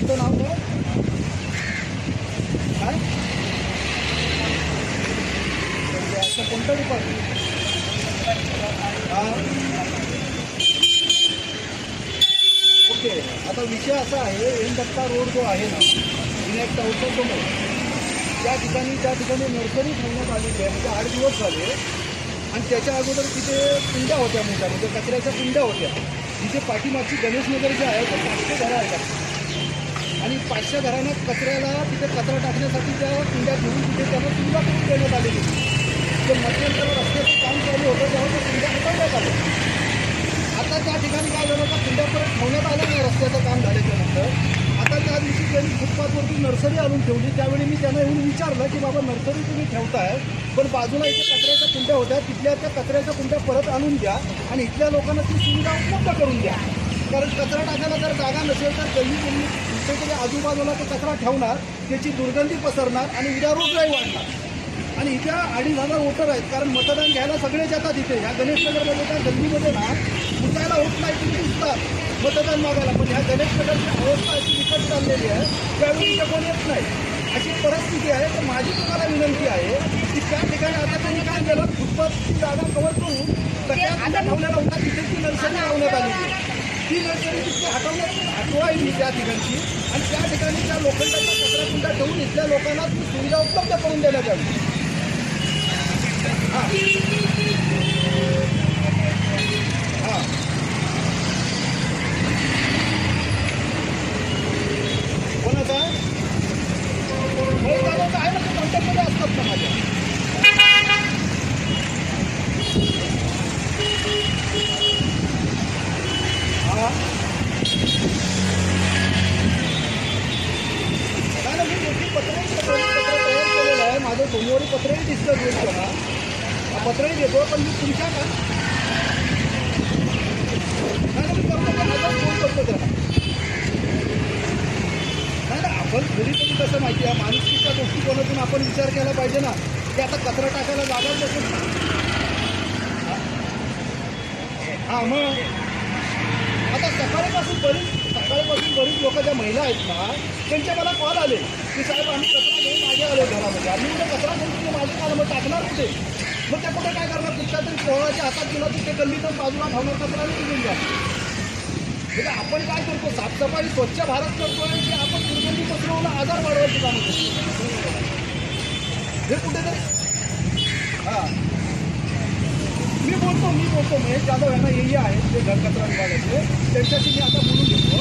तुमचं नाव काय काय असं कोणतं डिपार्टमेंट? हां ओके. आता विषय असा आहे, एन दत्ता रोड जो आहे ना विनायक टाऊनच्या समोर त्या ठिकाणी नर्सरी ठेवण्यात आलेली आहे. म्हणजे 8 दिवस झाले. आणि त्याच्या अगोदर तिथे कुंड्या होत्या मोठ्या, म्हणजे कचऱ्याच्या कुंड्या होत्या. तिथे पाठीमागची गणेशनगर जे आहे 500 घरं आहेत आणि 500 घरांना कचऱ्याला तिथे कचरा टाकण्यासाठी त्या कुंड्या घेऊन तिथे त्यांना सुविधा करून देण्यात आलेली. ते मध्यंतरावर रस्त्याचं काम चालू होतं तेव्हा त्या कुंड्या हटवण्यात आल्या. आता त्या ठिकाणी काय झालं, का कुंड्या परत ठेवण्यात आल्या नाही रस्त्याचं काम झाल्याच्यानंतर. आता त्या दिवशी त्यांनी फुटपाथवरती नर्सरी आणून ठेवली. त्यावेळी मी त्यांना येऊन विचारलं की बाबा नर्सरी तुम्ही ठेवताय, पण बाजूला इथे कचऱ्याच्या कुंड्या होत्या, तिथल्या त्या कचऱ्याच्या कुंड्या परत आणून द्या आणि इथल्या लोकांना ती सुविधा उपलब्ध करून द्या. कारण कचरा टाकायला जर जागा नसेल तर गल्ली कुठेतरी आजूबाजूला तो कचरा ठेवणार, त्याची दुर्गंधी पसरणार आणि उद्या रोगराई वाढणार. आणि इथे 2,500 वोटर आहेत, कारण मतदान घ्यायला सगळेच येतात. इथे ह्या गणेशनगरमध्ये त्या गल्लीमध्ये ना उठायला होत नाही, तिथे दिसतात मतदान मागायला. पण ह्या गणेशनगरची अवस्था अशी विकट चाललेली आहे, त्यावेळी इथे कोण येत नाही, अशी परिस्थिती आहे. तर माझी तुम्हाला विनंती आहे की त्या ठिकाणी आता त्यांनी काय केलं, फुटपाथची जागा कव्हर करून सगळ्या ठेवलेला होता, तिथे ती नर्सरी लावण्यात आलेली. ती नर्सरी तिथे हटवायची त्या ठिकाणची आणि त्या ठिकाणी त्या लोखंडाच्या कचरा कुंड्या ठेवून इथल्या लोकांना ती सुविधा उपलब्ध करून देण्यात यावी. हां हां कोणाचा आहे ना, ते कॉन्टॅक्टमध्ये असतात ना माझ्या. हां नाही मी मोठी पत्रही तयार केलेलं आहे. माझं सोमवारी पत्रही डिस्कस होईल बघा, पत्रही देतो. पण मी तुमच्या का नाही मी करतो, पण आजच फोन करतो त्याला. नाही ना, आपण कधीतरी कसं माहिती आहे, माणुसकीच्या दृष्टिकोनातून आपण विचार केला पाहिजे ना की आता कचरा टाकायला जागाच नसेल ना. हां मग आता सकाळपासून बरीच लोक ज्या महिला आहेत ना त्यांचे मला कॉल आले की साहेब आम्ही कचरा घेऊन मागे आलो घरामध्ये. आम्ही म्हणजे कचरा घेऊन तुम्ही मागे आलं, मग टाकणार कुठे? मग त्या कुठे काय करणार, कुठल्या तरी पोहाच्या हातात दिला तिथे गल्लीतून बाजूला ठेवणार कचरा आणि निघून द्या. म्हणजे आपण काय करतो, साफसफाई स्वच्छ भारत करतोय की आपण दुर्गंधी पसरवून आजार वाढवायची कामं करतो हे कुठेतरी. हां मी बोलतो महेश जाधव यांना हे आहेत ते घरकचरा विभागाचे, त्यांच्याशी मी आता बोलून घेतो.